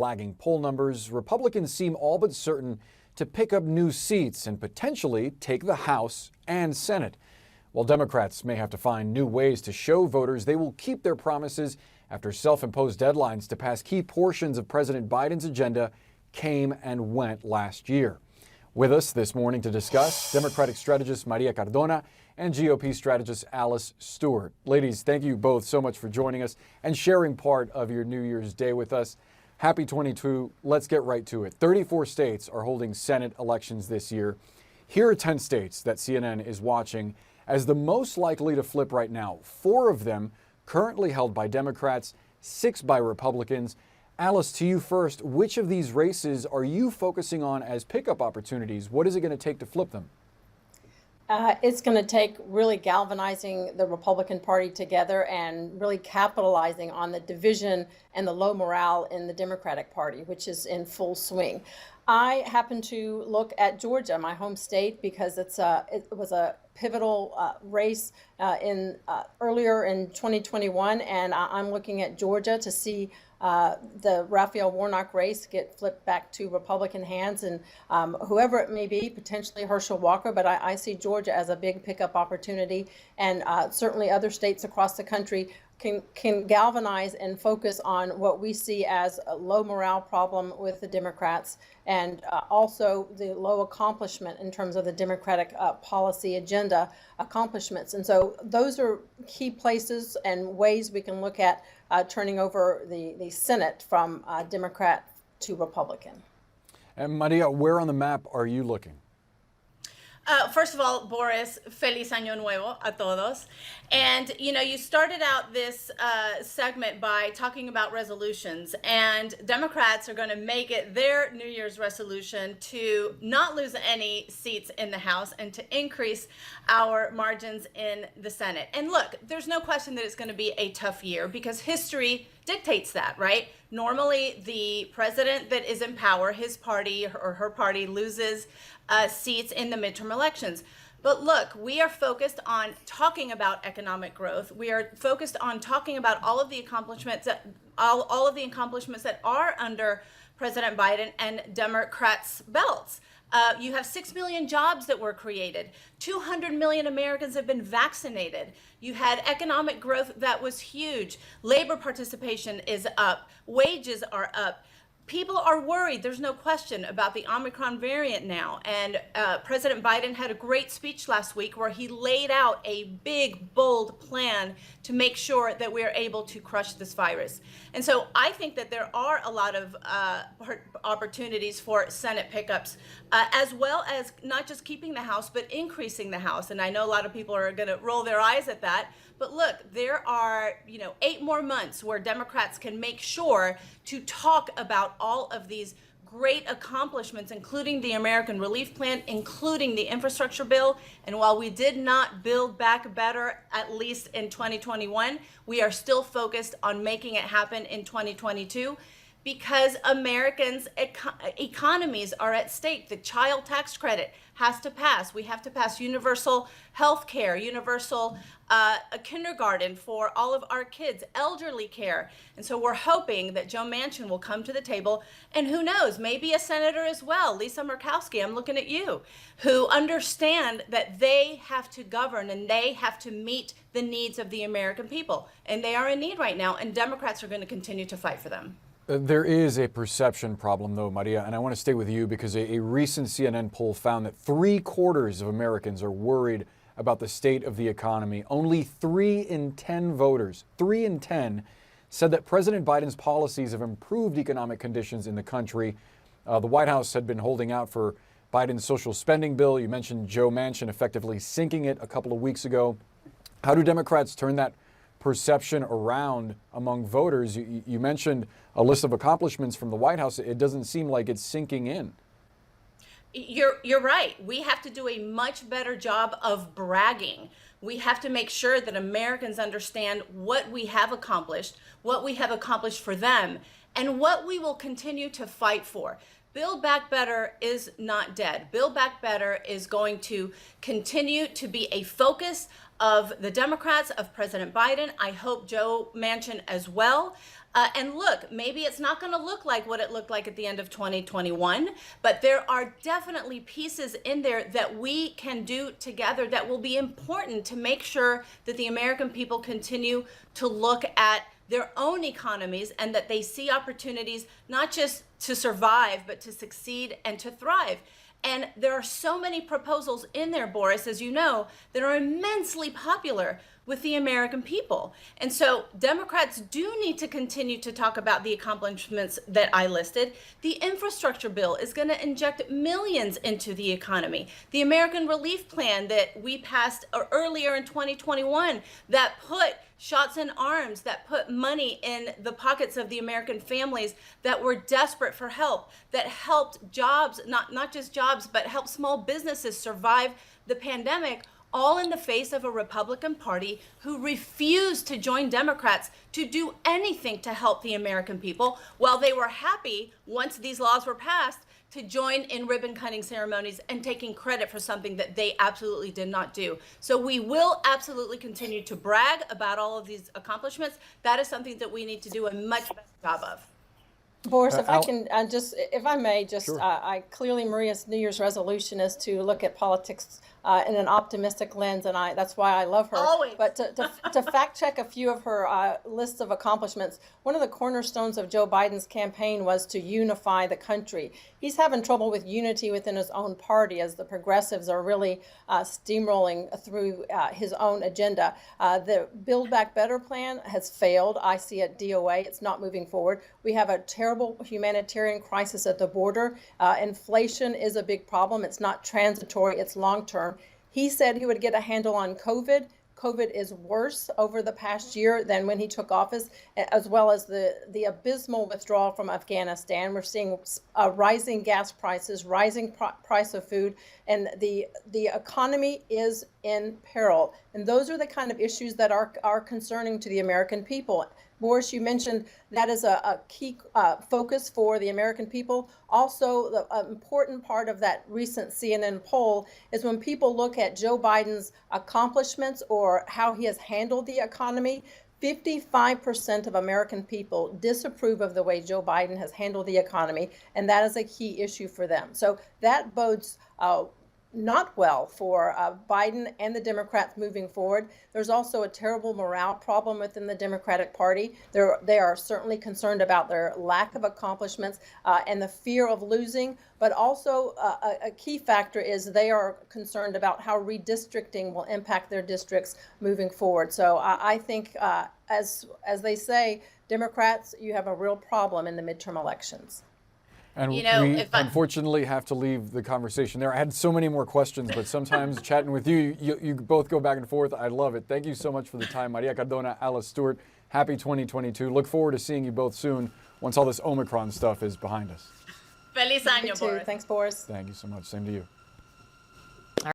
Lagging poll numbers, Republicans seem all but certain to pick up new seats and potentially take the House and Senate. While Democrats may have to find new ways to show voters they will keep their promises after self-imposed deadlines to pass key portions of President Biden's agenda came and went last year. With us this morning to discuss, Democratic strategist Maria Cardona and GOP strategist Alice Stewart. Ladies, thank you both so much for joining us and sharing part of your New Year's Day with us. Happy 22. Let's get right to it. 34 states are holding Senate elections this year. Here are 10 states that CNN is watching as the most likely to flip right now. 4 of them currently held by Democrats, 6 by Republicans. Alice, to you first, which of these races are you focusing on as pickup opportunities? What is it going to take to flip them? It's going to take really galvanizing the Republican Party together and really capitalizing on the division and the low morale in the Democratic Party, which is in full swing. I happen to look at Georgia, my home state, because it was a pivotal race earlier in 2021, and I'm looking at Georgia to see the Raphael Warnock race get flipped back to Republican hands, and whoever it may be, potentially Herschel Walker, but I see Georgia as a big pickup opportunity, and certainly other states across the country can galvanize and focus on what we see as a low morale problem with the Democrats, and also the low accomplishment in terms of the Democratic policy agenda accomplishments. And so those are key places and ways we can look at turning over the Senate from Democrat to Republican. And Maria, where on the map are you looking? First of all, Boris, feliz año nuevo a todos. And, you started out this segment by talking about resolutions, and Democrats are going to make it their New Year's resolution to not lose any seats in the House and to increase our margins in the Senate. And look, there's no question that it's going to be a tough year because history dictates that, right? Normally, the president that is in power, his party or her party, loses seats in the midterm elections. But look, we are focused on talking about economic growth. We are focused on talking about all of the accomplishments that are under President Biden and Democrats' belts. You have 6 million jobs that were created. 200 million Americans have been vaccinated. You had economic growth that was huge. Labor participation is up. Wages are up. People are worried, there's no question, about the Omicron variant now. And President Biden had a great speech last week where he laid out a big, bold plan to make sure that we're able to crush this virus. And so I think that there are a lot of opportunities for Senate pickups, as well as not just keeping the House, but increasing the House. And I know a lot of people are going to roll their eyes at that. But look, there are, 8 more months where Democrats can make sure to talk about all of these great accomplishments, including the American Relief Plan, including the infrastructure bill. And while we did not build back better, at least in 2021, we are still focused on making it happen in 2022. Because Americans' economies are at stake. The child tax credit has to pass. We have to pass universal health care, universal kindergarten for all of our kids, elderly care. And so we're hoping that Joe Manchin will come to the table, and who knows, maybe a senator as well, Lisa Murkowski, I'm looking at you, who understand that they have to govern and they have to meet the needs of the American people. And they are in need right now, and Democrats are going to continue to fight for them. There is a perception problem, though, Maria, and I want to stay with you because a recent CNN poll found that 3/4 of Americans are worried about the state of the economy. Only 3 in 10 voters, 3 in 10, said that President Biden's policies have improved economic conditions in the country. The White House had been holding out for Biden's social spending bill. You mentioned Joe Manchin effectively sinking it a couple of weeks ago. How do Democrats turn that perception around among voters? You mentioned a list of accomplishments from the White House. It doesn't seem like it's sinking in. You're right. We have to do a much better job of bragging. We have to make sure that Americans understand what we have accomplished for them, and what we will continue to fight for. Build Back Better is not dead. Build Back Better is going to continue to be a focus of the Democrats, of President Biden. I hope Joe Manchin as well. And look, maybe it's not going to look like what it looked like at the end of 2021, but there are definitely pieces in there that we can do together that will be important to make sure that the American people continue to look at their own economies and that they see opportunities not just to survive, but to succeed and to thrive. And there are so many proposals in there, Boris, as you know, that are immensely popular with the American people. And so Democrats do need to continue to talk about the accomplishments that I listed. The infrastructure bill is going to inject millions into the economy. The American Relief Plan that we passed earlier in 2021 that put shots in arms, that put money in the pockets of the American families that were desperate for help, that helped jobs, not just jobs, but helped small businesses survive the pandemic, all in the face of a Republican Party who refused to join Democrats to do anything to help the American people, while they were happy, once these laws were passed, to join in ribbon cutting ceremonies and taking credit for something that they absolutely did not do. So we will absolutely continue to brag about all of these accomplishments. That is something that we need to do a much better job of. Boris, if I can if I may, Sure. I clearly Maria's New Year's resolution is to look at politics in an optimistic lens, and that's why I love her. Always. But to fact check a few of her lists of accomplishments, one of the cornerstones of Joe Biden's campaign was to unify the country. He's having trouble with unity within his own party as the progressives are really steamrolling through his own agenda. The Build Back Better plan has failed. I see it DOA. It's not moving forward. We have a terrible humanitarian crisis at the border. Inflation is a big problem. It's not transitory, it's long term. He said he would get a handle on COVID. COVID is worse over the past year than when he took office, as well as the abysmal withdrawal from Afghanistan. We're seeing rising gas prices, rising price of food, and the economy is in peril. And those are the kind of issues that are concerning to the American people. Boris, you mentioned that is a key focus for the American people. Also, the important part of that recent CNN poll is when people look at Joe Biden's accomplishments or how he has handled the economy, 55% of American people disapprove of the way Joe Biden has handled the economy, and that is a key issue for them. So that bodes not well for Biden and the Democrats moving forward. There's also a terrible morale problem within the Democratic Party. They are certainly concerned about their lack of accomplishments and the fear of losing, but also a key factor is they are concerned about how redistricting will impact their districts moving forward. So I think, as they say, Democrats, you have a real problem in the midterm elections. And You know, we if I- unfortunately have to leave the conversation there. I had so many more questions, but sometimes chatting with you both go back and forth. I love it. Thank you so much for the time. Maria Cardona, Alice Stewart, happy 2022. Look forward to seeing you both soon once all this Omicron stuff is behind us. Feliz año, Me too. Boris. Thanks, Boris. Thank you so much. Same to you.